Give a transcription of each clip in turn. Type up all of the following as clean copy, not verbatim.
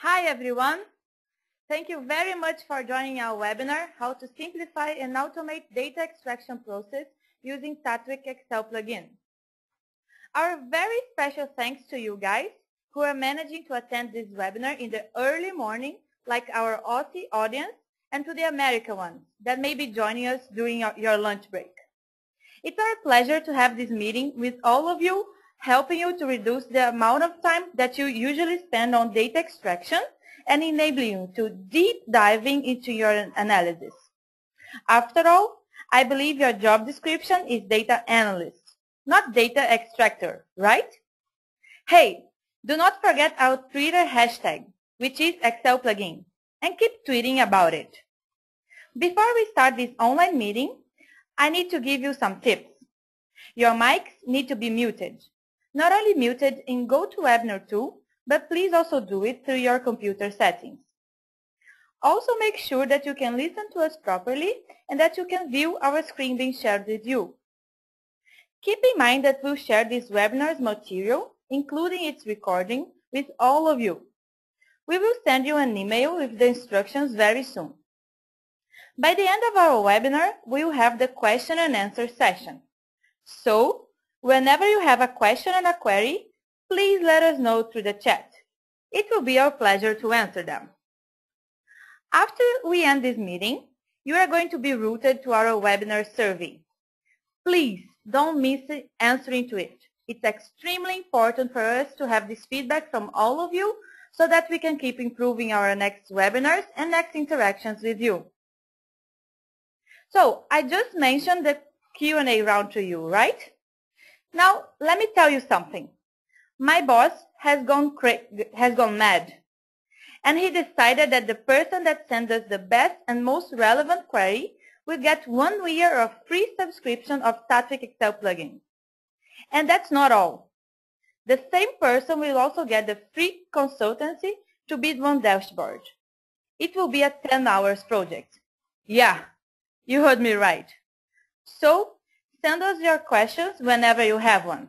Hi everyone. Thank you very much for joining our webinar, How to Simplify and Automate Data Extraction Process using Tatwik Excel plugin. Our very special thanks to you guys who are managing to attend this webinar in the early morning, like our Aussie audience, and to the American ones that may be joining us during your lunch break. It's our pleasure to have this meeting with all of you, helping you to reduce the amount of time that you usually spend on data extraction and enabling you to deep diving into your analysis. After all, I believe your job description is data analyst, not data extractor, right? Hey, do not forget our Twitter hashtag, which is Excel plugin, and keep tweeting about it. Before we start this online meeting, I need to give you some tips. Your mics need to be muted. Not only muted in GoToWebinar tool, but please also do it through your computer settings. Also make sure that you can listen to us properly and that you can view our screen being shared with you. Keep in mind that we'll share this webinar's material, including its recording, with all of you. We will send you an email with the instructions very soon. By the end of our webinar, we will have the question and answer session. So, whenever you have a question and a query, please let us know through the chat. It will be our pleasure to answer them. After we end this meeting, you are going to be routed to our webinar survey. Please don't miss answering to it. It's extremely important for us to have this feedback from all of you so that we can keep improving our next webinars and next interactions with you. So, I just mentioned the Q&A round to you, right? Now, let me tell you something. My boss has gone mad, and he decided that the person that sends us the best and most relevant query will get 1 year of free subscription of Tatwik Excel plugin. And that's not all. The same person will also get the free consultancy to build one dashboard. It will be a 10 hours project. Yeah, you heard me right. So, send us your questions whenever you have one.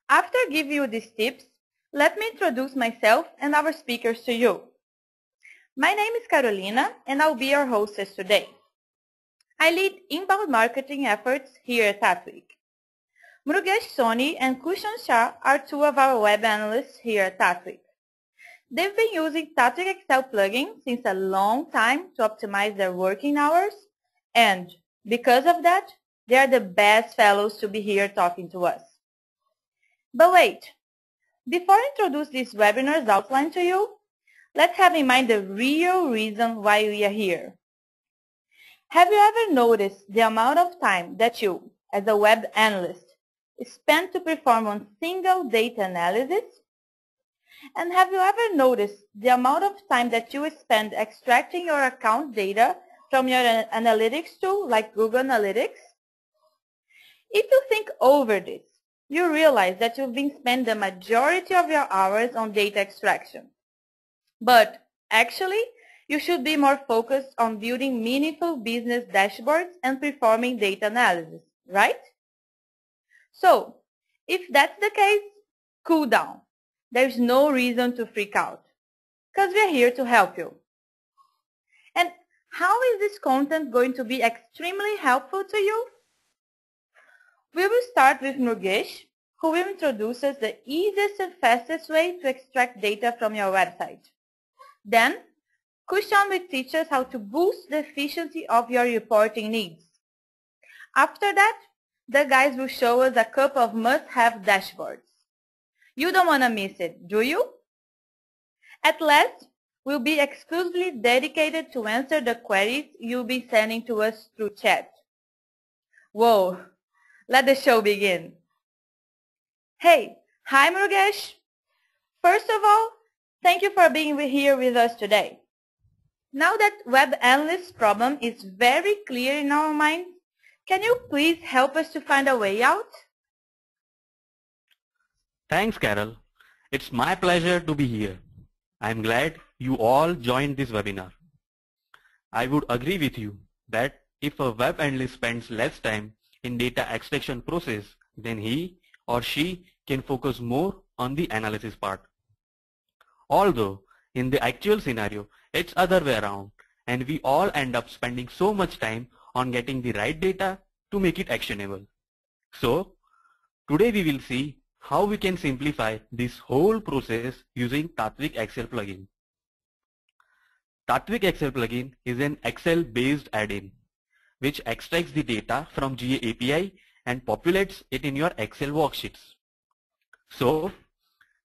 After giving you these tips, let me introduce myself and our speakers to you. My name is Carolina, and I'll be your hostess today. I lead inbound marketing efforts here at Tatwik. Murugesh Soni and Kushan Shah are two of our web analysts here at Tatwik. They've been using Tatwik Excel plugin since a long time to optimize their working hours, and because of that, they are the best fellows to be here talking to us. But wait, before I introduce this webinar's outline to you, let's have in mind the real reason why we are here. Have you ever noticed the amount of time that you, as a web analyst, spend to perform one single data analysis? And have you ever noticed the amount of time that you spend extracting your account data from your analytics tool like Google Analytics? If you think over this, you realize that you've been spending the majority of your hours on data extraction. But actually, you should be more focused on building meaningful business dashboards and performing data analysis, right? So, if that's the case, cool down. There's no reason to freak out, because we're here to help you. And how is this content going to be extremely helpful to you? We will start with Murugesh, who will introduce us the easiest and fastest way to extract data from your website. Then, Kushan will teach us how to boost the efficiency of your reporting needs. After that, the guys will show us a couple of must-have dashboards. You don't want to miss it, do you? At last, we'll be exclusively dedicated to answer the queries you'll be sending to us through chat. Whoa, let the show begin. Hey, hi Murugesh. First of all, thank you for being here with us today. Now that web analyst problem is very clear in our minds, can you please help us to find a way out? Thanks, Carol. It's my pleasure to be here. I'm glad you all joined this webinar. I would agree with you that if a web analyst spends less time in data extraction process, then he or she can focus more on the analysis part. Although in the actual scenario, it's other way around, and we all end up spending so much time on getting the right data to make it actionable. So today we will see how we can simplify this whole process using Tatvik Excel plugin. Tatvik Excel plugin is an Excel-based add-in which extracts the data from GA API and populates it in your Excel worksheets. So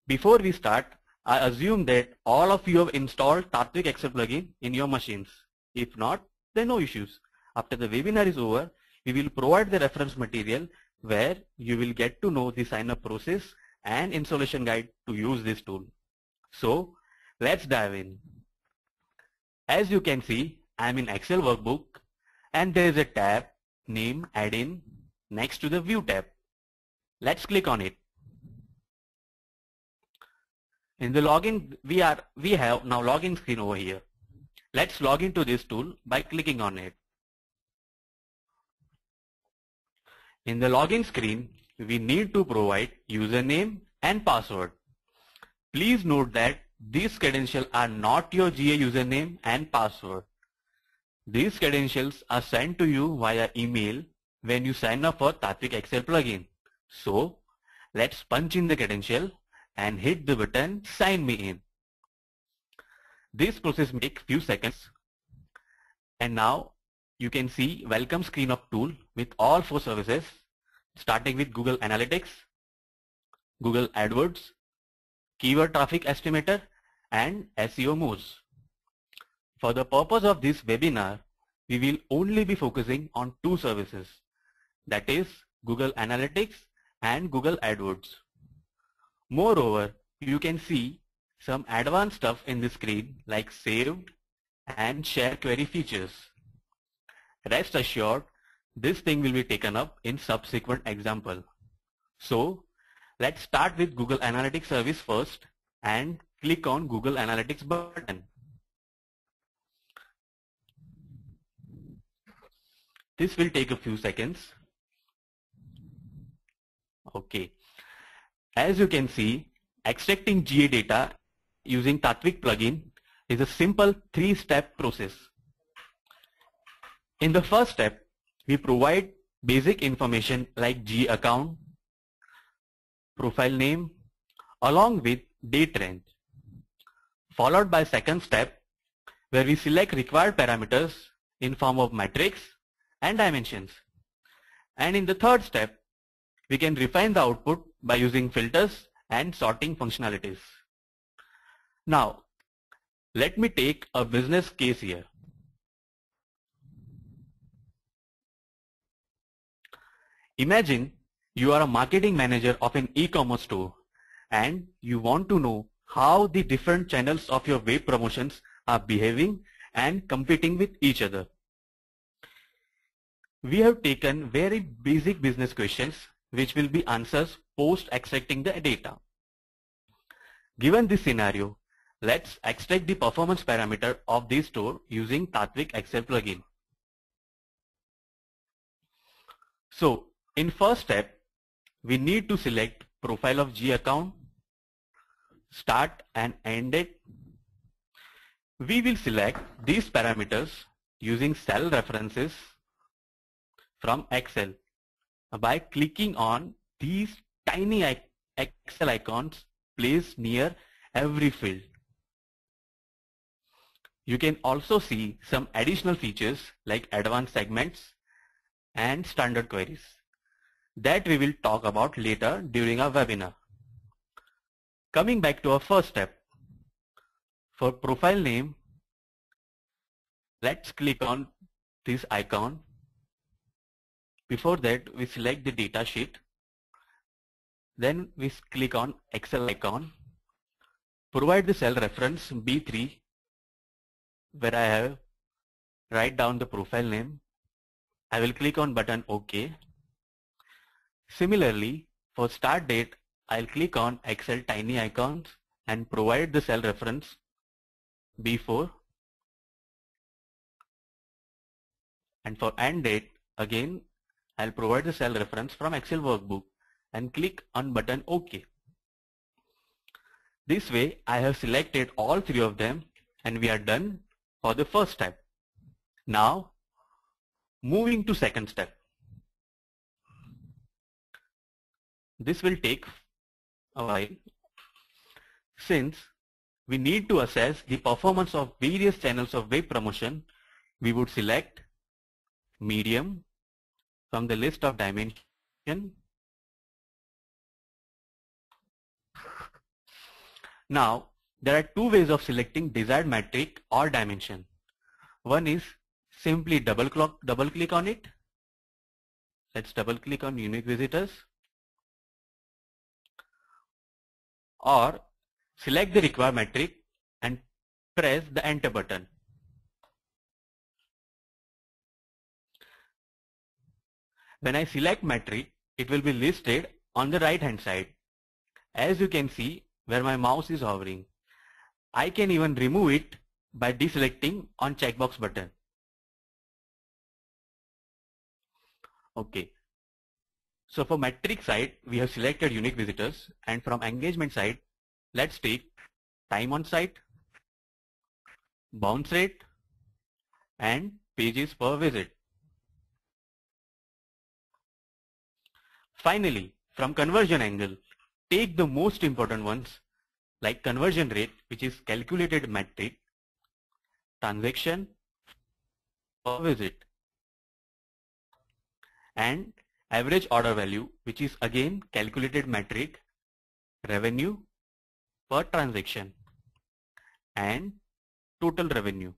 before we start, I assume that all of you have installed Tatvik Excel plugin in your machines. If not, then no issues. After the webinar is over, we will provide the reference material where you will get to know the sign-up process and installation guide to use this tool. So let's dive in. As you can see, I am in Excel workbook and there is a tab named Add-in next to the View tab. Let's click on it. In the login, we have now login screen over here. Let's log into this tool by clicking on it. In the login screen, we need to provide username and password. Please note that these credentials are not your GA username and password. These credentials are sent to you via email when you sign up for Tatvik Excel plugin. So let's punch in the credential and hit the button Sign Me In. This process may take few seconds. And now you can see welcome screen of tool with all 4 services, starting with Google Analytics, Google AdWords, Keyword Traffic Estimator, and SEO Moz. For the purpose of this webinar, we will only be focusing on 2 services, that is Google Analytics and Google AdWords. Moreover, you can see some advanced stuff in the screen like saved and share query features. Rest assured, this thing will be taken up in subsequent example. So let's start with Google Analytics service first and click on Google Analytics button. This will take a few seconds. Okay. As you can see, extracting GA data using Tatvik plugin is a simple 3-step process. In the first step, we provide basic information like GA account, profile name, along with date range, followed by second step where we select required parameters in form of metrics and dimensions. And in the third step, we can refine the output by using filters and sorting functionalities. Now, let me take a business case here. Imagine you are a marketing manager of an e-commerce store and you want to know how the different channels of your web promotions are behaving and competing with each other. We have taken very basic business questions which will be answers post extracting the data. Given this scenario, let's extract the performance parameter of this store using Tatvik Excel plugin. So in first step, we need to select profile of GA account, start and end date. We will select these parameters using cell references from Excel by clicking on these tiny Excel icons placed near every field. You can also see some additional features like advanced segments and standard queries that we will talk about later during our webinar. Coming back to our first step, for profile name, let's click on this icon. Before that, we select the data sheet. Then we click on Excel icon. Provide the cell reference B3 where I have write down the profile name. I will click on button OK. Similarly, for start date, I'll click on Excel tiny icons and provide the cell reference B4. And for end date, again, I'll provide the cell reference from Excel workbook and click on button OK. This way I have selected all three of them and we are done for the first step. Now moving to second step. This will take a while since we need to assess the performance of various channels of web promotion. We would select medium from the list of dimension. Now there are two ways of selecting desired metric or dimension. One is simply double click on it. Let's double click on unique visitors, or select the required metric and press the enter button. When I select metric, it will be listed on the right hand side. As you can see where my mouse is hovering. I can even remove it by deselecting on checkbox button. Okay. So for metric side, we have selected unique visitors, and from engagement side, let's take time on site, bounce rate, and pages per visit. Finally, from conversion angle, take the most important ones like conversion rate, which is calculated metric, transaction per visit, and average order value, which is again calculated metric, revenue per transaction, and total revenue.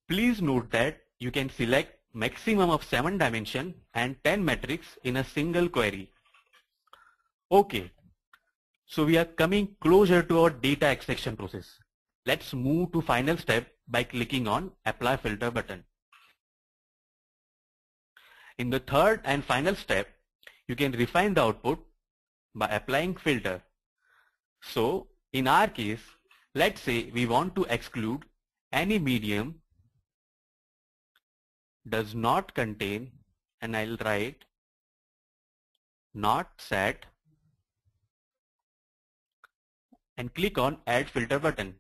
Please note that you can select maximum of 7 dimensions and 10 metrics in a single query. Okay, so we are coming closer to our data extraction process. Let's move to final step by clicking on Apply Filter button. In the third and final step, you can refine the output by applying filter. So in our case, let's say we want to exclude any medium does not contain, and I'll write not set and click on Add Filter button.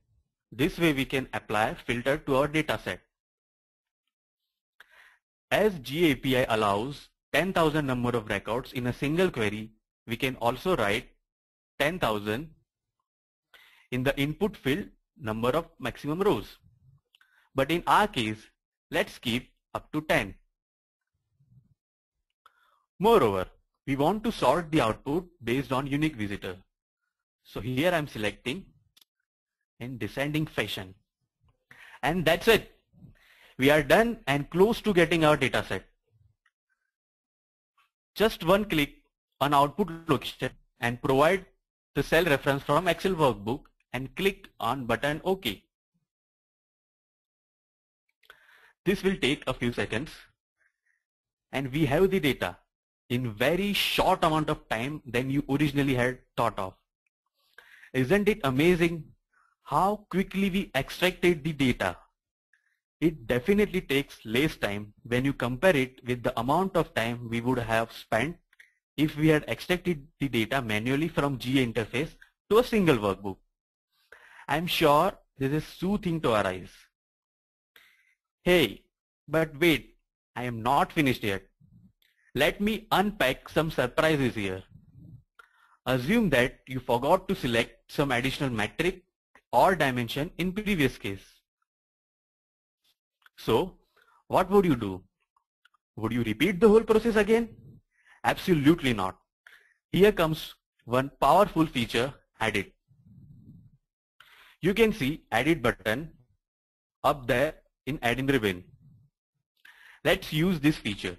This way we can apply filter to our data set. As GAPI allows 10,000 number of records in a single query, we can also write 10,000 in the input field number of maximum rows. But in our case, let's keep up to 10. Moreover, we want to sort the output based on unique visitor. So here I'm selecting in descending fashion. And that's it. We are done and close to getting our data set. Just one click on output location and provide the cell reference from Excel workbook and click on button OK. This will take a few seconds and we have the data in very short amount of time than you originally had thought of. Isn't it amazing how quickly we extracted the data? It definitely takes less time when you compare it with the amount of time we would have spent if we had extracted the data manually from GA interface to a single workbook. I'm sure this is soothing to our eyes. Hey, but wait, I am not finished yet. Let me unpack some surprises here. Assume that you forgot to select some additional metric or dimension in previous case. So, what would you do? Would you repeat the whole process again? Absolutely not. Here comes one powerful feature, Edit. You can see Edit button up there in Admin ribbon. Let's use this feature.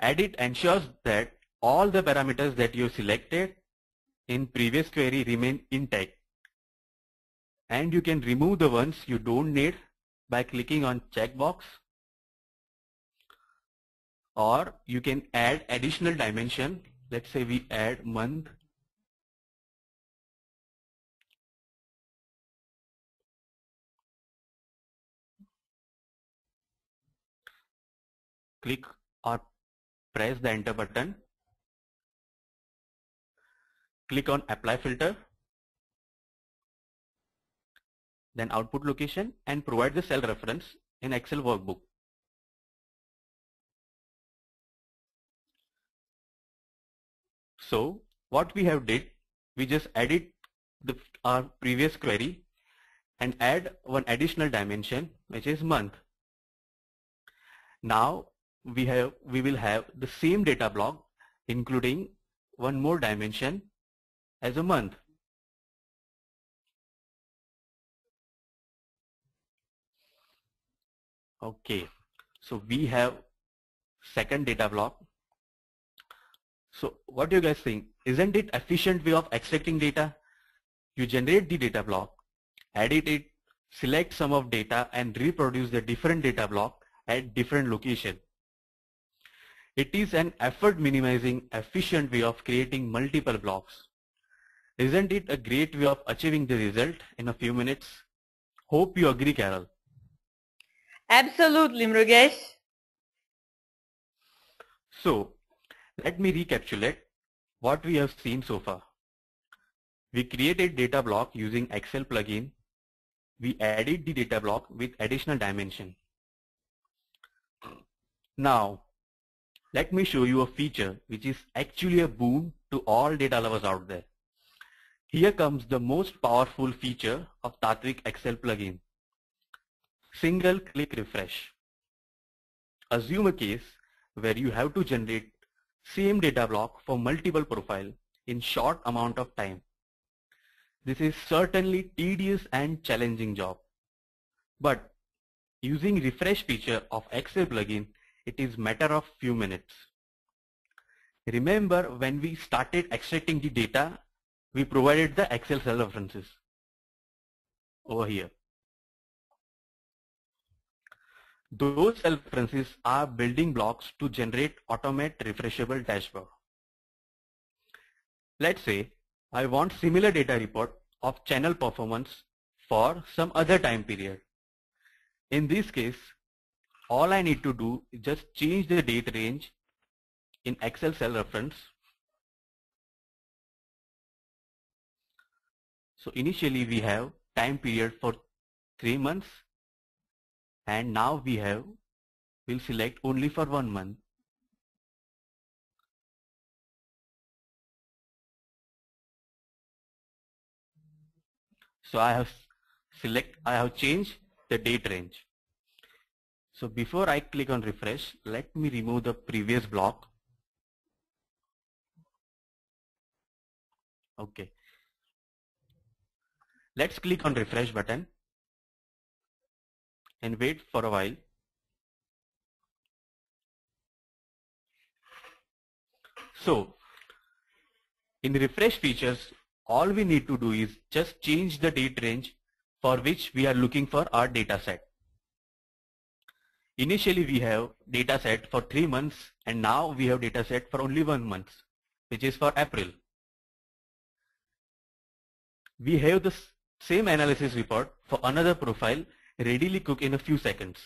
Edit ensures that all the parameters that you selected in previous query remain intact. And you can remove the ones you don't need by clicking on checkbox, or you can add additional dimension. Let's say we add month. click or press the enter button. Click on apply filter, then output location, and provide the cell reference in Excel workbook. So what we have did, we just added our previous query and add one additional dimension, which is month. Now we will have the same data block including one more dimension as a month. Okay, so we have second data block. So what do you guys think? Isn't it efficient way of extracting data? You generate the data block, edit it, select some of data and reproduce the different data block at different location. It is an effort minimizing efficient way of creating multiple blocks. Isn't it a great way of achieving the result in a few minutes? Hope you agree, Carol. Absolutely, Mrugesh. So let me recapitulate what we have seen so far. We created data block using Excel plugin. We added the data block with additional dimension. Now let me show you a feature which is actually a boon to all data lovers out there. Here comes the most powerful feature of Tattvik Excel plugin. Single click refresh. Assume a case where you have to generate same data block for multiple profile in short amount of time. This is certainly tedious and challenging job. But using refresh feature of Excel plugin, it is matter of few minutes. Remember when we started extracting the data, we provided the Excel cell references over here. Those cell references are building blocks to generate automate refreshable dashboard. Let's say I want similar data report of channel performance for some other time period. In this case, all I need to do is just change the date range in Excel cell reference. So initially we have time period for 3 months and now we'll select only for 1 month. So I have changed the date range. So before I click on refresh, let me remove the previous block. Okay. Let's click on refresh button and wait for a while. So in refresh features, all we need to do is just change the date range for which we are looking for our data set. Initially we have data set for 3 months and now we have data set for only 1 month, which is for April. We have the same analysis report for another profile readily cook in a few seconds.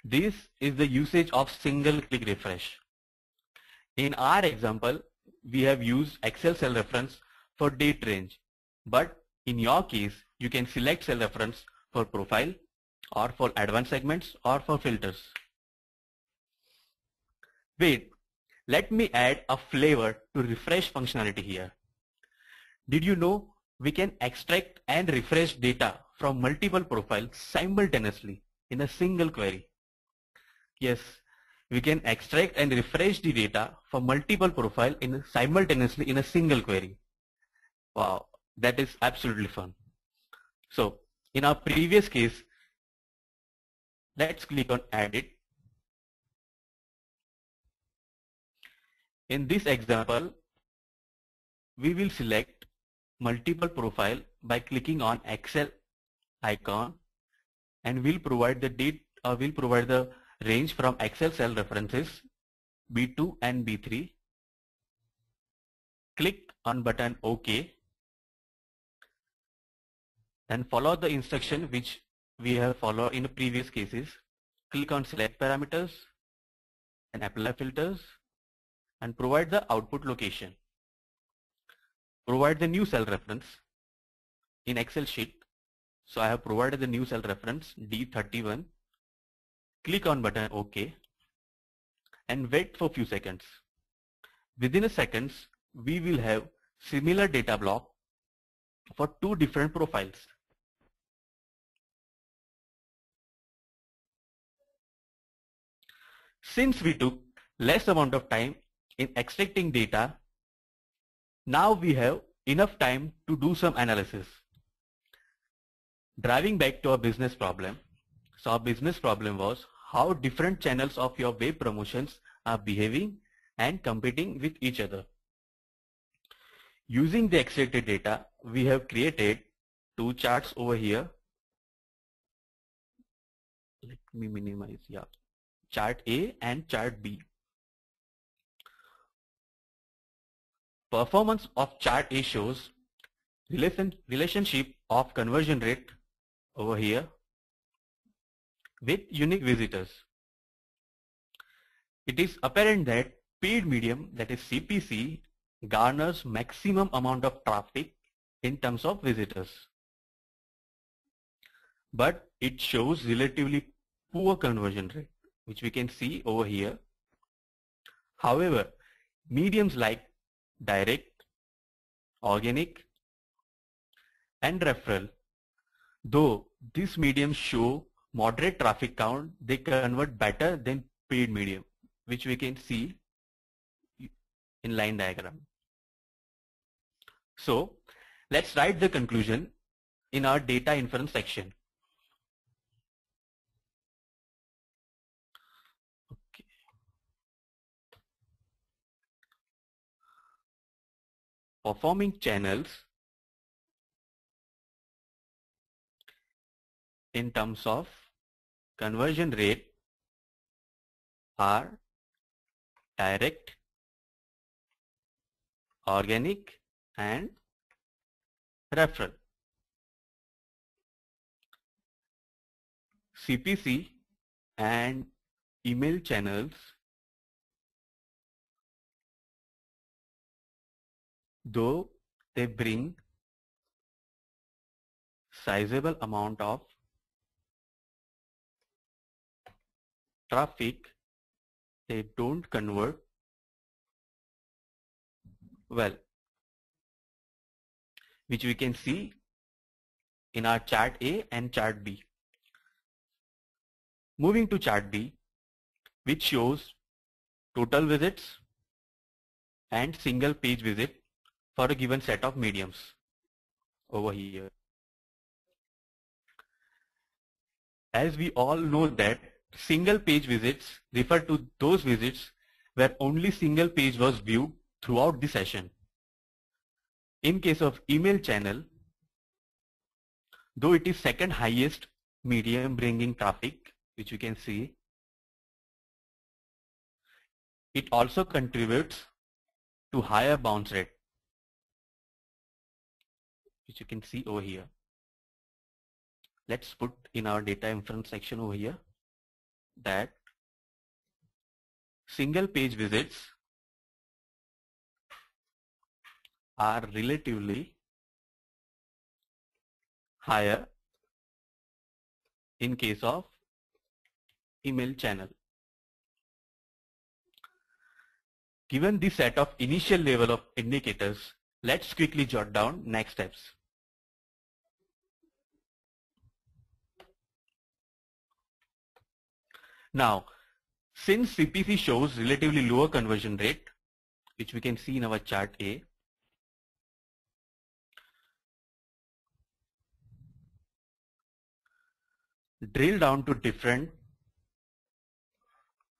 This is the usage of single click refresh. In our example, we have used Excel cell reference for date range, but in your case, you can select cell reference for profile or for advanced segments or for filters. Wait, let me add a flavor to refresh functionality here. Did you know we can extract and refresh data from multiple profiles simultaneously in a single query? Yes, we can extract and refresh the data from multiple profiles simultaneously in a single query. Wow, that is absolutely fun. So in our previous case, let's click on edit. In this example, we will select multiple profile by clicking on Excel icon and we'll provide the range from Excel cell references B2 and B3. Click on button OK and follow the instruction which we have followed in the previous cases. click on select parameters and apply filters and provide the output location. Provide the new cell reference in Excel sheet. So I have provided the new cell reference D31. Click on button OK and wait for few seconds. Within a seconds, we will have similar data block for two different profiles. Since we took less amount of time in extracting data, now we have enough time to do some analysis. Driving back to our business problem. So our business problem was how different channels of your web promotions are behaving and competing with each other. Using the extracted data, we have created two charts over here. Let me minimize, yeah. Chart A and chart B. Performance of chart A shows relationship of conversion rate over here with unique visitors. It is apparent that paid medium, that is CPC, garners maximum amount of traffic in terms of visitors. But it shows relatively poor conversion rate, which we can see over here. However, mediums like direct, organic, and referral, though these mediums show moderate traffic count, they convert better than paid medium, which we can see in line diagram. So let's write the conclusion in our data inference section. Okay. Performing channels in terms of conversion rate are direct, organic, and referral. CPC and email channels, though they bring sizable amount of traffic, they don't convert well, which we can see in our chart A and chart B. Moving to chart B, which shows total visits and single page visit for a given set of mediums over here. As we all know that single page visits refer to those visits where only single page was viewed throughout the session. In case of email channel, though it is second highest medium bringing traffic, which you can see, it also contributes to higher bounce rate, which you can see over here. Let's put in our data inference section over here that single page visits are relatively higher in case of email channel. Given this set of initial level of indicators, let's quickly jot down next steps. Now, since CPC shows relatively lower conversion rate, which we can see in our chart A, drill down to different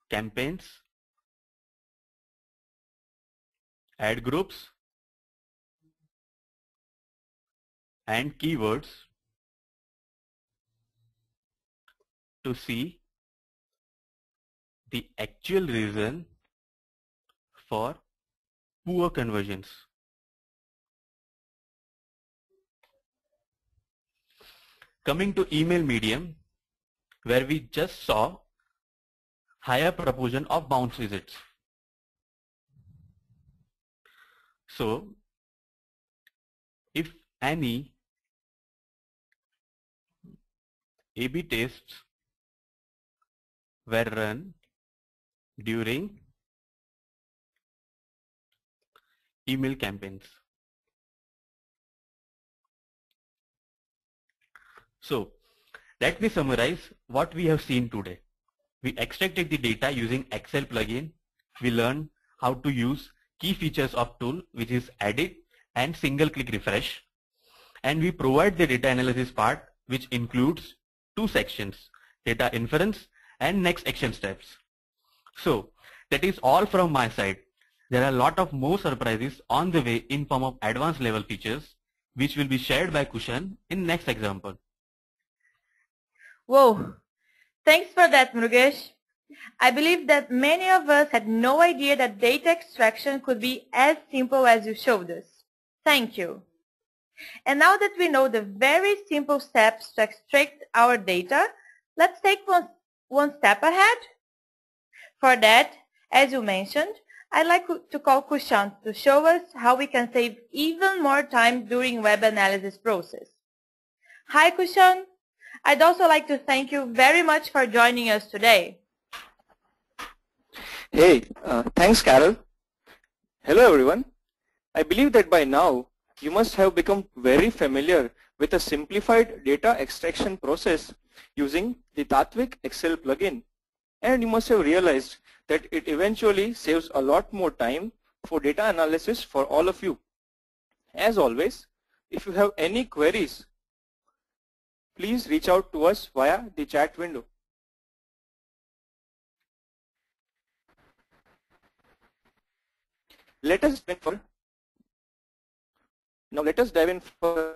campaigns, ad groups, and keywords to see the actual reason for poor conversions. Coming to email medium, where we just saw higher proportion of bounce visits. So if any A/B tests were run during email campaigns. So let me summarize what we have seen today. We extracted the data using Excel plugin. We learned how to use key features of tool, which is edit and single click refresh. And we provide the data analysis part, which includes two sections, data inference and next action steps. So that is all from my side. There are a lot of more surprises on the way in form of advanced level features, which will be shared by Kushan in next example. Whoa, thanks for that, Murugesh. I believe that many of us had no idea that data extraction could be as simple as you showed us. Thank you. And now that we know the very simple steps to extract our data, let's take one step ahead. For that, as you mentioned, I'd like to call Kushan to show us how we can save even more time during web analysis process. Hi Kushan, I'd also like to thank you very much for joining us today. Hey, thanks Carol. Hello everyone. I believe that by now you must have become very familiar with a simplified data extraction process using the Tatvik Excel plugin, and you must have realized that it eventually saves a lot more time for data analysis for all of you. As always, if you have any queries, please reach out to us via the chat window. Let us dive in for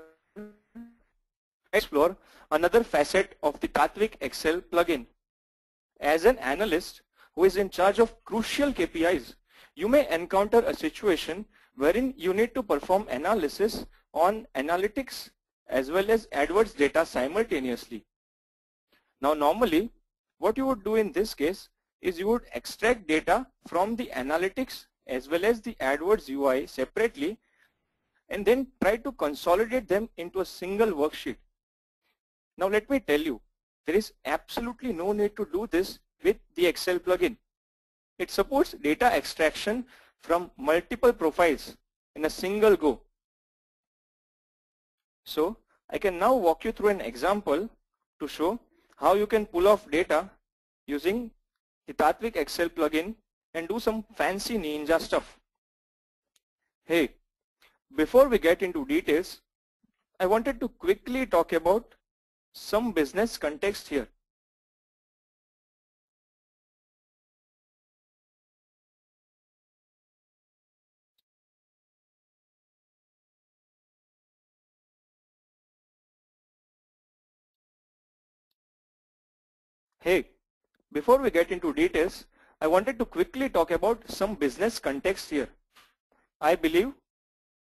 explore another facet of the Tatvik Excel plugin. As an analyst who is in charge of crucial KPIs, you may encounter a situation wherein you need to perform analysis on analytics as well as AdWords data simultaneously. Now normally, what you would do in this case is you would extract data from the analytics as well as the AdWords UI separately and then try to consolidate them into a single worksheet. Now let me tell you, there is absolutely no need to do this with the Excel plugin. It supports data extraction from multiple profiles in a single go. So I can now walk you through an example to show how you can pull off data using the Tatvik Excel plugin and do some fancy ninja stuff. Hey, before we get into details, I wanted to quickly talk about some business context here. Hey, before we get into details, I wanted to quickly talk about some business context here. I believe,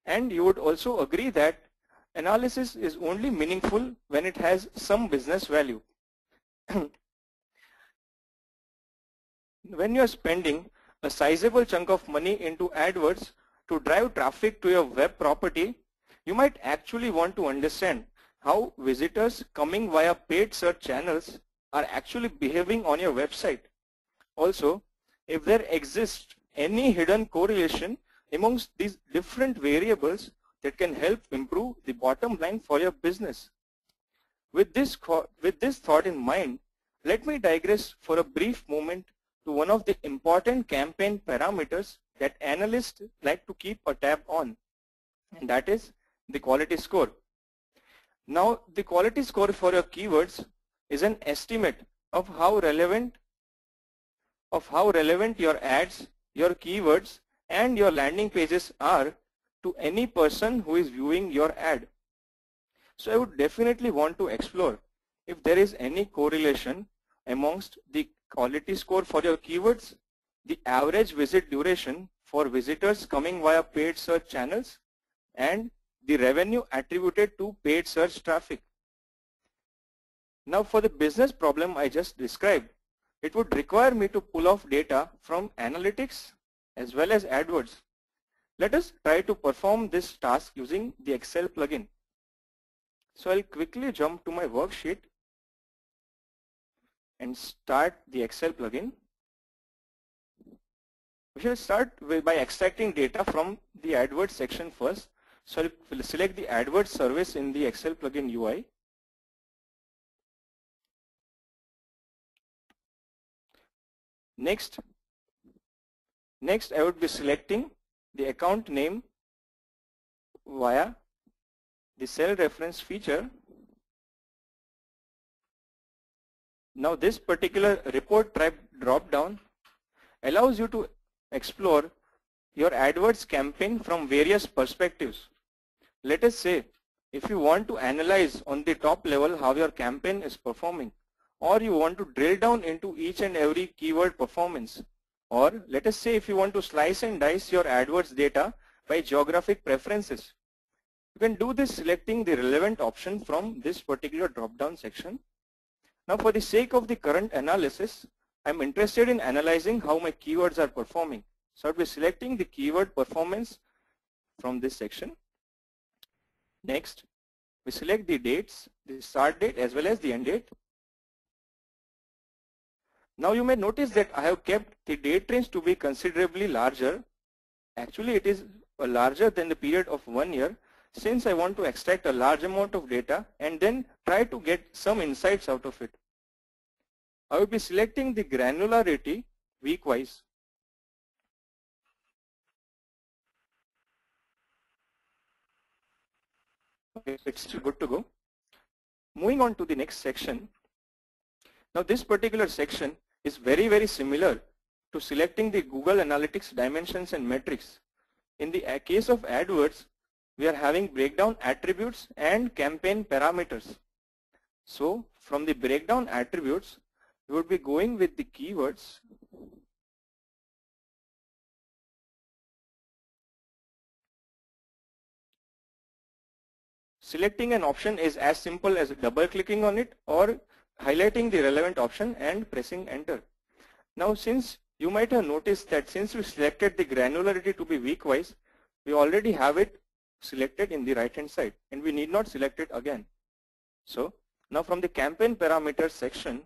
and you would also agree, that analysis is only meaningful when it has some business value. When you are spending a sizable chunk of money into AdWords to drive traffic to your web property, you might actually want to understand how visitors coming via paid search channels are actually behaving on your website. Also, if there exists any hidden correlation amongst these different variables that can help improve the bottom line for your business. With this thought in mind, let me digress for a brief moment to one of the important campaign parameters that analysts like to keep a tab on, and that is the quality score. Now, the quality score for your keywords is an estimate of how relevant your ads, your keywords, and your landing pages are to any person who is viewing your ad. So I would definitely want to explore if there is any correlation amongst the quality score for your keywords, the average visit duration for visitors coming via paid search channels, and the revenue attributed to paid search traffic. Now for the business problem I just described, it would require me to pull off data from analytics as well as AdWords. Let us try to perform this task using the Excel plugin. So I'll quickly jump to my worksheet and start the Excel plugin. We shall start by extracting data from the AdWords section first. So I'll select the AdWords service in the Excel plugin UI. Next I would be selecting the account name via the cell reference feature. Now this particular report type drop down allows you to explore your AdWords campaign from various perspectives. Let us say if you want to analyze on the top level how your campaign is performing, or you want to drill down into each and every keyword performance, or let us say if you want to slice and dice your AdWords data by geographic preferences. You can do this selecting the relevant option from this particular drop-down section. Now for the sake of the current analysis, I'm interested in analyzing how my keywords are performing. So I'll be selecting the keyword performance from this section. Next, we select the dates, the start date as well as the end date. Now you may notice that I have kept the date range to be considerably larger. Actually it is larger than the period of 1 year, since I want to extract a large amount of data and then try to get some insights out of it. I will be selecting the granularity week-wise. Okay, it's good to go. Moving on to the next section. Now this particular section is very similar to selecting the Google Analytics dimensions and metrics. In the case of AdWords, we are having breakdown attributes and campaign parameters. So from the breakdown attributes, we would be going with the keywords. Selecting an option is as simple as double clicking on it or highlighting the relevant option and pressing enter. Now since you might have noticed that since we selected the granularity to be week-wise, we already have it selected in the right hand side and we need not select it again. So now from the campaign parameters section,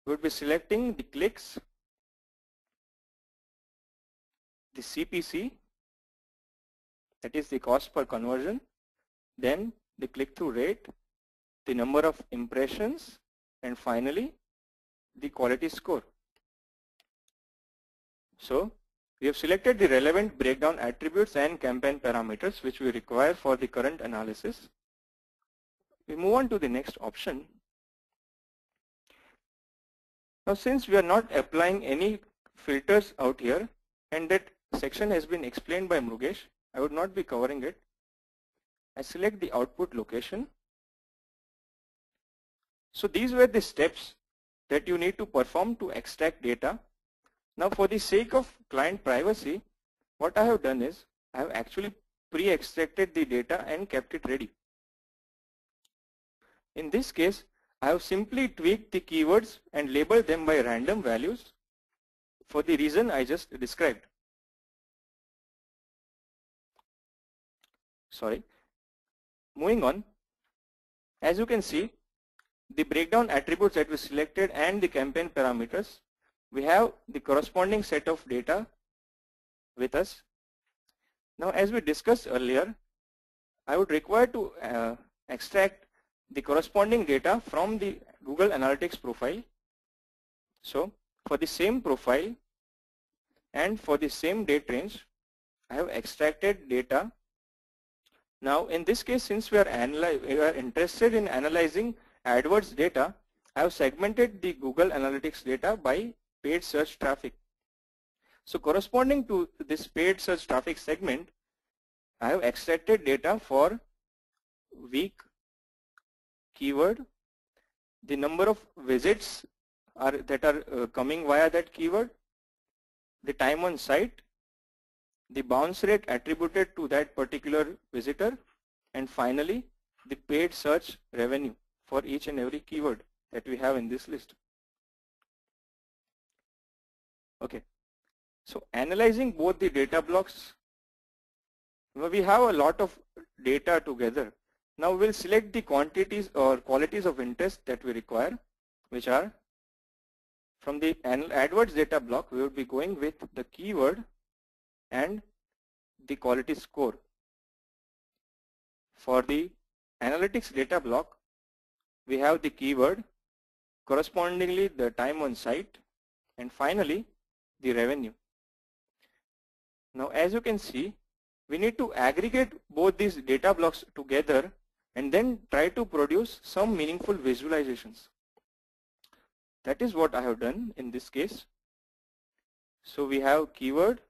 we would be selecting the clicks, the CPC, that is the cost per conversion, then the click-through rate, the number of impressions, and finally the quality score. So we have selected the relevant breakdown attributes and campaign parameters which we require for the current analysis. We move on to the next option. Now since we are not applying any filters out here and that section has been explained by Murugesh, I would not be covering it. I select the output location. So these were the steps that you need to perform to extract data. Now for the sake of client privacy, what I have done is I have actually pre-extracted the data and kept it ready. In this case, I have simply tweaked the keywords and labeled them by random values for the reason I just described. Sorry. Moving on, as you can see, the breakdown attributes that we selected and the campaign parameters, we have the corresponding set of data with us. Now as we discussed earlier, I would require to extract the corresponding data from the Google Analytics profile. So for the same profile and for the same date range, I have extracted data. Now in this case, since we are interested in analyzing AdWords data, I have segmented the Google Analytics data by paid search traffic. So corresponding to this paid search traffic segment, I have extracted data for week, keyword, the number of visits that are coming via that keyword, the time on site, the bounce rate attributed to that particular visitor, and finally the paid search revenue for each and every keyword that we have in this list. Okay, so analyzing both the data blocks, we have a lot of data together. Now we'll select the quantities or qualities of interest that we require, which are from the AdWords data block. We would be going with the keyword and the quality score. For the analytics data block, we have the keyword, correspondingly the time on site, and finally the revenue. Now as you can see, we need to aggregate both these data blocks together and then try to produce some meaningful visualizations. That is what I have done in this case. So we have keyword,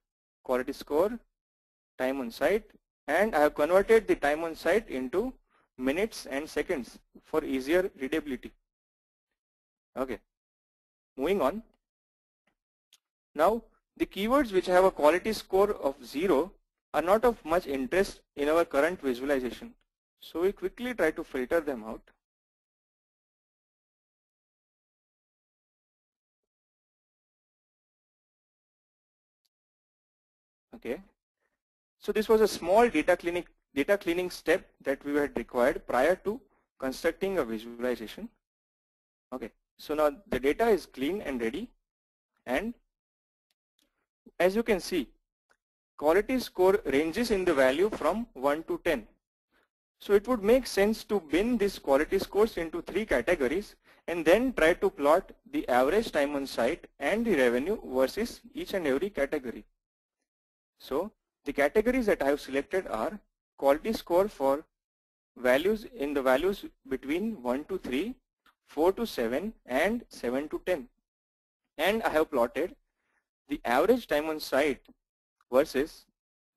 quality score, time on site, and I have converted the time on site into minutes and seconds for easier readability. Okay, moving on. Now the keywords which have a quality score of 0 are not of much interest in our current visualization. So we quickly try to filter them out. Okay, so this was a small data cleaning step that we had required prior to constructing a visualization. Okay, so now the data is clean and ready, and as you can see, quality score ranges in the value from 1 to 10. So it would make sense to bin these quality scores into 3 categories and then try to plot the average time on site and the revenue versus each and every category. So the categories that I have selected are quality score for values in the values between 1 to 3, 4 to 7 and 7 to 10. And I have plotted the average time on site versus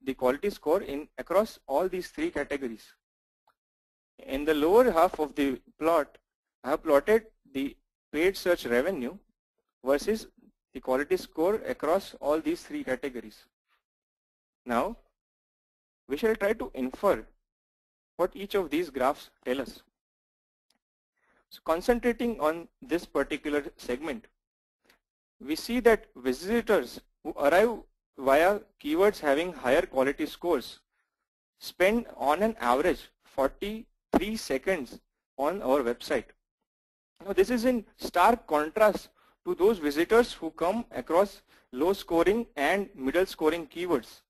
the quality score in across all these 3 categories. In the lower half of the plot, I have plotted the paid search revenue versus the quality score across all these 3 categories. Now, we shall try to infer what each of these graphs tell us. So concentrating on this particular segment, we see that visitors who arrive via keywords having higher quality scores spend on an average 43 seconds on our website. Now this is in stark contrast to those visitors who come across low scoring and middle scoring keywords.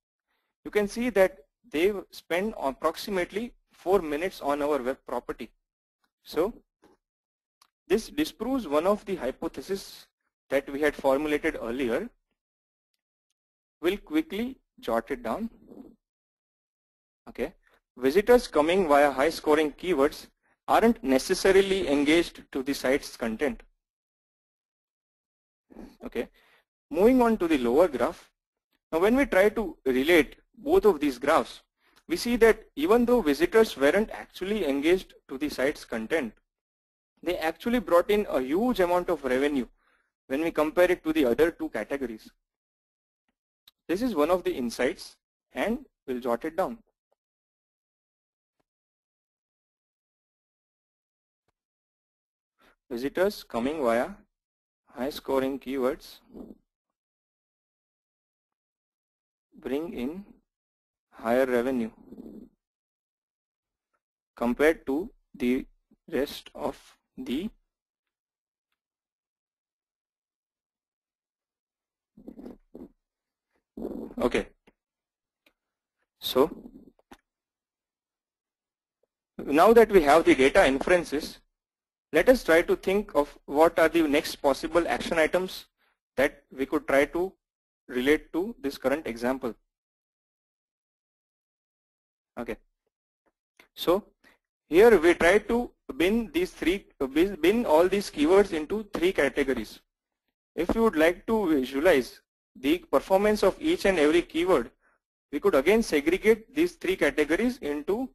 You can see that they spend approximately 4 minutes on our web property. So this disproves one of the hypotheses that we had formulated earlier. We'll quickly jot it down. Okay, visitors coming via high scoring keywords aren't necessarily engaged to the site's content. Okay, moving on to the lower graph. Now when we try to relate both of these graphs, we see that even though visitors weren't actually engaged to the site's content, they actually brought in a huge amount of revenue when we compare it to the other 2 categories. This is one of the insights, and we'll jot it down. Visitors coming via high scoring keywords bring in higher revenue compared to the rest of the okay. So now that we have the data inferences, let us try to think of what are the next possible action items that we could try to relate to this current example. Okay, so here we try to bin all these keywords into 3 categories. If you would like to visualize the performance of each and every keyword, we could again segregate these 3 categories into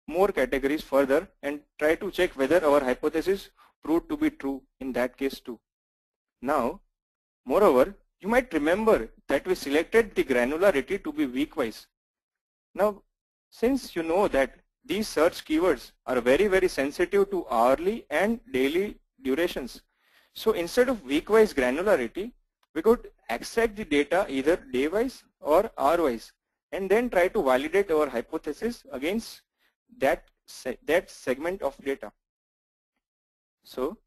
more categories further and try to check whether our hypothesis proved to be true in that case too. Now, moreover, you might remember that we selected the granularity to be weekwise. Now, since you know that these search keywords are very sensitive to hourly and daily durations, so instead of weekwise granularity, we could extract the data either day-wise or hour-wise and then try to validate our hypothesis against that segment of data. So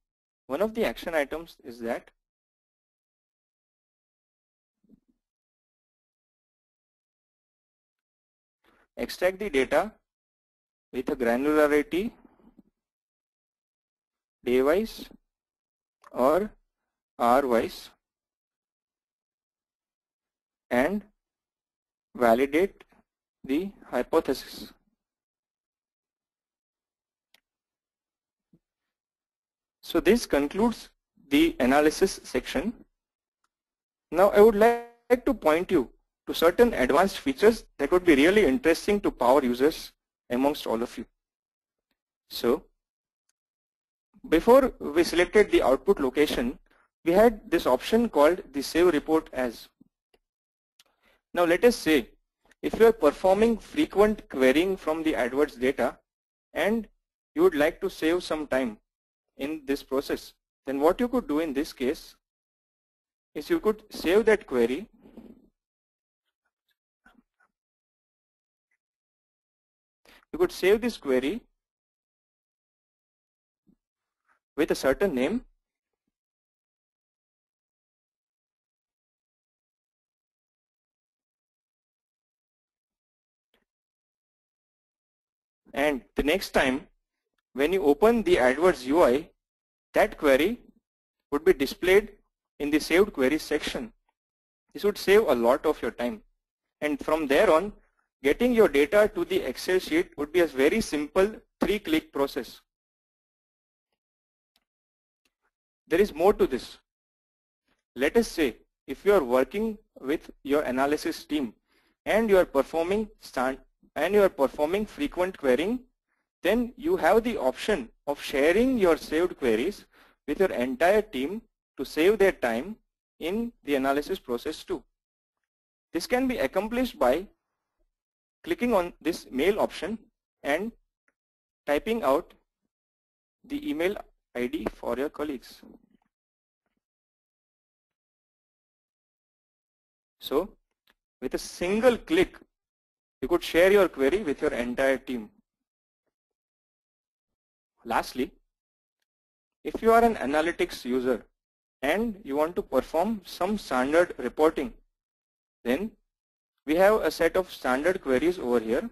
one of the action items is that extract the data with a granularity day-wise or hour-wise and validate the hypothesis. So this concludes the analysis section. Now I would like to point you to certain advanced features that would be really interesting to power users amongst all of you. So before we selected the output location, we had this option called the save report as. Now let us say if you are performing frequent querying from the AdWords data and you would like to save some time in this process, then what you could do in this case is you could save that query. You could save this query with a certain name and the next time when you open the AdWords UI, that query would be displayed in the saved queries section. This would save a lot of your time, and from there on getting your data to the Excel sheet would be a very simple 3-click process. There is more to this. Let us say if you are working with your analysis team and you are performing frequent querying, then you have the option of sharing your saved queries with your entire team to save their time in the analysis process too. This can be accomplished by clicking on this mail option and typing out the email ID for your colleagues. So with a single click, you could share your query with your entire team. Lastly, if you are an analytics user and you want to perform some standard reporting, then we have a set of standard queries over here.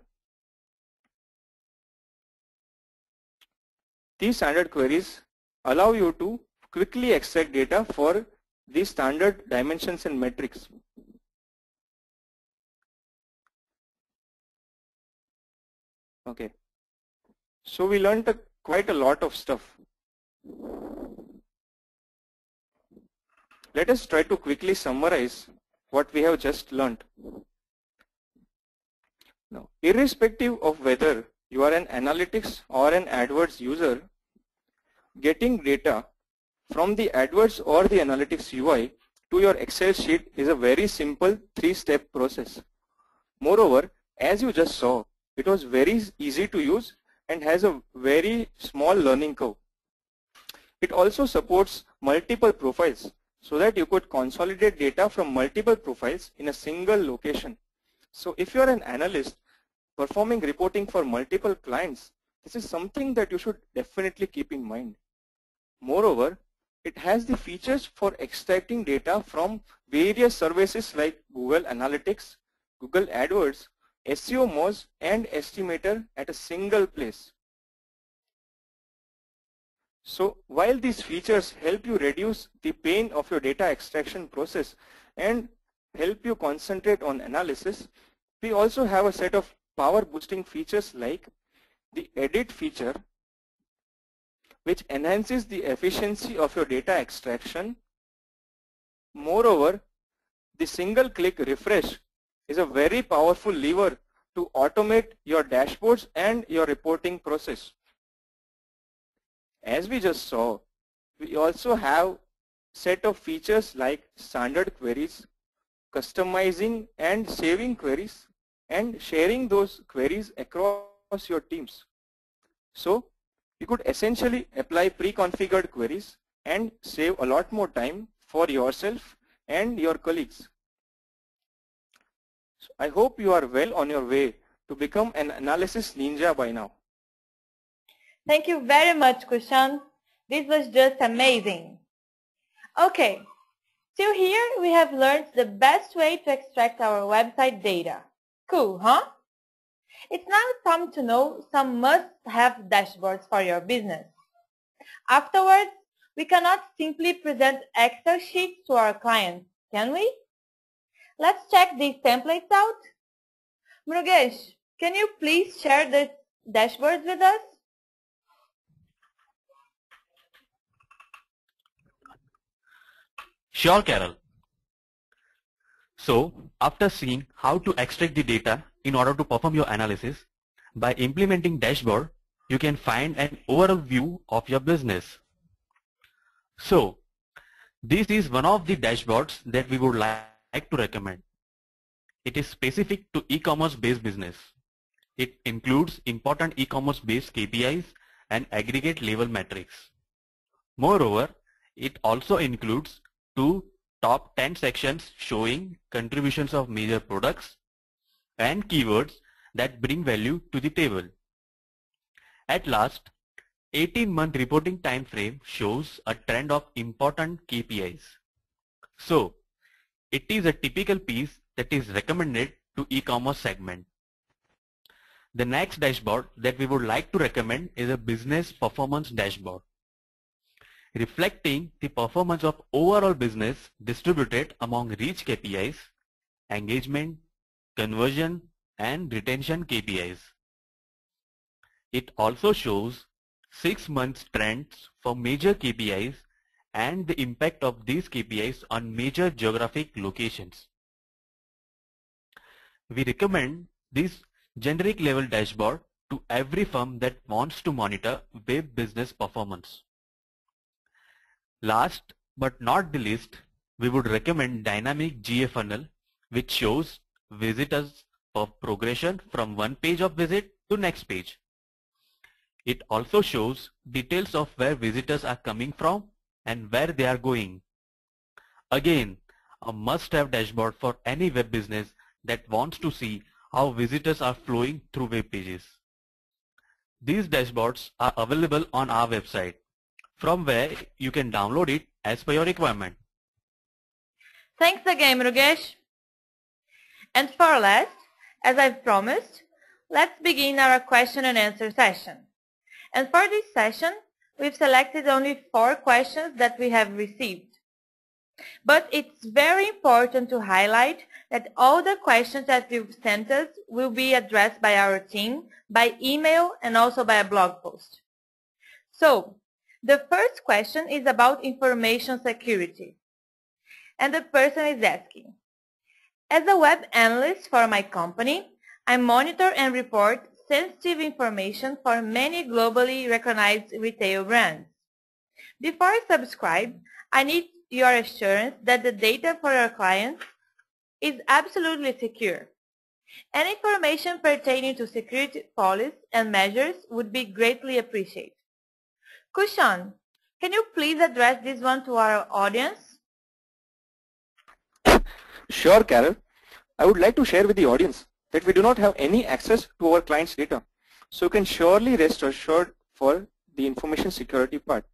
These standard queries allow you to quickly extract data for the standard dimensions and metrics. Okay, so we learned quite a lot of stuff. Let us try to quickly summarize what we have just learned. Now, irrespective of whether you are an analytics or an AdWords user, getting data from the AdWords or the analytics UI to your Excel sheet is a very simple 3-step process. Moreover, as you just saw, it was very easy to use and has a very small learning curve. It also supports multiple profiles so that you could consolidate data from multiple profiles in a single location. So if you are an analyst performing reporting for multiple clients, this is something that you should definitely keep in mind. Moreover, it has the features for extracting data from various services like Google Analytics, Google AdWords, SEO Moz and Estimator at a single place. So while these features help you reduce the pain of your data extraction process and help you concentrate on analysis, we also have a set of power boosting features like the edit feature, which enhances the efficiency of your data extraction. Moreover, the single click refresh is a very powerful lever to automate your dashboards and your reporting process. As we just saw, we also have set of features like standard queries, customizing and saving queries, and sharing those queries across your teams. So you could essentially apply pre-configured queries and save a lot more time for yourself and your colleagues. So I hope you are well on your way to become an analysis ninja by now. Thank you very much, Kushan. This was just amazing. Okay, till here we have learned the best way to extract our website data. Cool, huh? It's now time to know some must-have dashboards for your business. Afterwards, we cannot simply present Excel sheets to our clients, can we? Let's check these templates out. Murugesh, can you please share the dashboards with us? Sure, Carol. So, after seeing how to extract the data in order to perform your analysis, by implementing dashboard, you can find an overall view of your business. So, this is one of the dashboards that we would like to recommend. It is specific to e-commerce based business. It includes important e-commerce based KPIs and aggregate level metrics. Moreover, it also includes two top 10 sections showing contributions of major products and keywords that bring value to the table. At last, 18-month reporting time frame shows a trend of important KPIs. So, it is a typical piece that is recommended to e-commerce segment. The next dashboard that we would like to recommend is a business performance dashboard, reflecting the performance of overall business distributed among reach KPIs, engagement, conversion, and retention KPIs. It also shows 6 months trends for major KPIs and the impact of these KPIs on major geographic locations. We recommend this generic level dashboard to every firm that wants to monitor web business performance. Last but not the least, we would recommend dynamic GA funnel, which shows visitors progression from one page of visit to next page. It also shows details of where visitors are coming from and where they are going. Again, a must-have dashboard for any web business that wants to see how visitors are flowing through web pages. These dashboards are available on our website, from where you can download it as per your requirement. Thanks again, Murugesh. And for last, as I've promised, let's begin our question and answer session. And for this session, we've selected only 4 questions that we have received. But it's very important to highlight that all the questions that you've sent us will be addressed by our team by email and also by a blog post. So, the first question is about information security. And the person is asking, as a web analyst for my company, I monitor and report sensitive information for many globally recognized retail brands. Before I subscribe, I need your assurance that the data for our clients is absolutely secure. Any information pertaining to security policies and measures would be greatly appreciated. Kushan, can you please address this one to our audience? Sure, Carol. I would like to share with the audience that we do not have any access to our client's data. So you can surely rest assured for the information security part.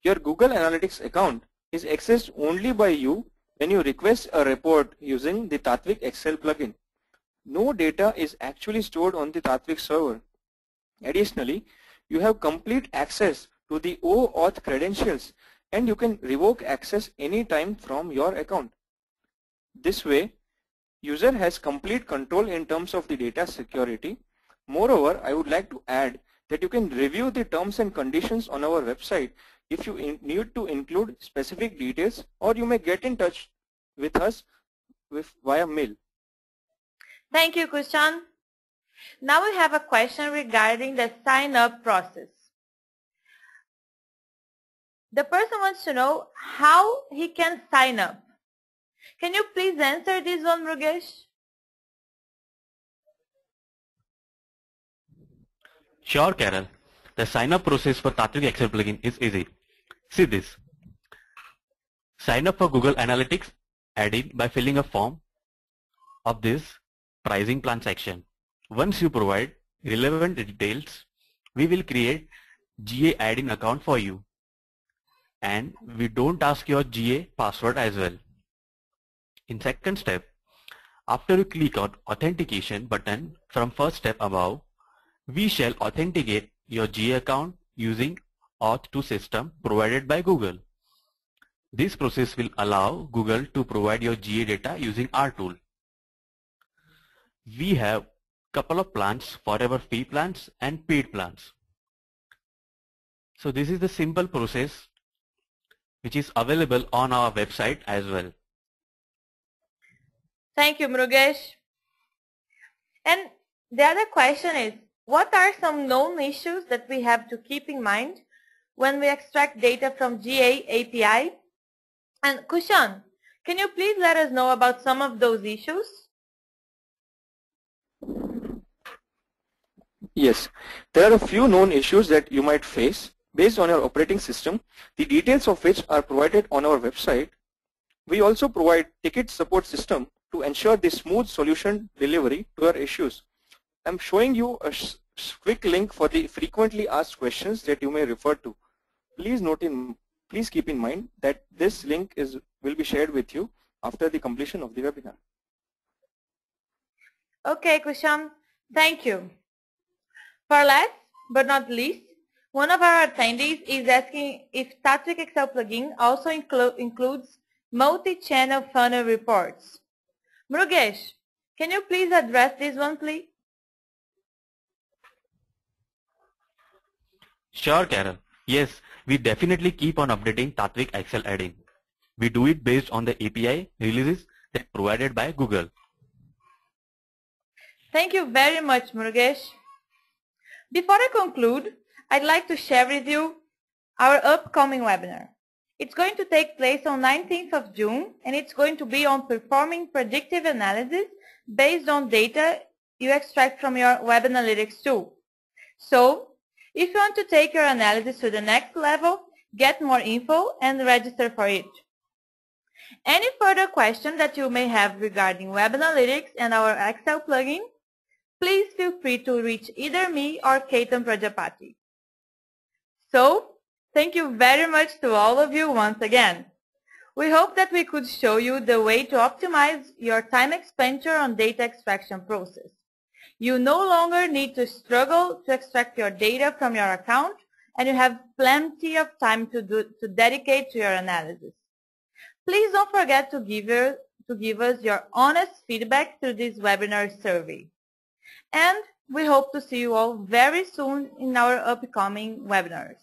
Your Google Analytics account is accessed only by you when you request a report using the Tatvik Excel plugin. No data is actually stored on the Tatvik server. Additionally, you have complete access to the OAuth credentials and you can revoke access anytime from your account. This way, user has complete control in terms of the data security. Moreover, I would like to add that you can review the terms and conditions on our website if you need to include specific details, or you may get in touch with us via mail. Thank you, Kushan. Now we have a question regarding the sign-up process. The person wants to know how he can sign up. Can you please answer this one, Murugesh? Sure, Carol. The sign-up process for Tatvik Excel plugin is easy. See this. Sign up for Google Analytics add-in by filling a form of this pricing plan section. Once you provide relevant details, we will create GA add-in account for you. And we don't ask your GA password as well. In second step, after you click on authentication button from first step above, we shall authenticate your GA account using Auth2 system provided by Google. This process will allow Google to provide your GA data using our tool. We have couple of plans, forever free plans and paid plans. So this is the simple process which is available on our website as well. Thank you, Murugesh. And the other question is, what are some known issues that we have to keep in mind when we extract data from GA API? And Kushan, can you please let us know about some of those issues? Yes, there are a few known issues that you might face based on your operating system, the details of which are provided on our website. We also provide ticket support system to ensure the smooth solution delivery to your issues. I'm showing you a quick link for the frequently asked questions that you may refer to. Please keep in mind that this link will be shared with you after the completion of the webinar. Okay, Kushan, thank you. For last but not least, one of our attendees is asking if Tatwik Excel plugin also includes multi-channel funnel reports. Murugesh, can you please address this one, please? Sure, Carol. Yes, we definitely keep on updating Tatwik Excel add-in. We do it based on the API releases that provided by Google. Thank you very much, Murugesh. Before I conclude, I'd like to share with you our upcoming webinar. It's going to take place on 19th of June, and it's going to be on performing predictive analysis based on data you extract from your Web Analytics tool. So, if you want to take your analysis to the next level, get more info and register for it. Any further questions that you may have regarding Web Analytics and our Excel plugin, please feel free to reach either me or Ketan Prajapati. So, thank you very much to all of you once again. We hope that we could show you the way to optimize your time expenditure on data extraction process. You no longer need to struggle to extract your data from your account, and you have plenty of time to dedicate to your analysis. Please don't forget to give us your honest feedback through this webinar survey. And we hope to see you all very soon in our upcoming webinars.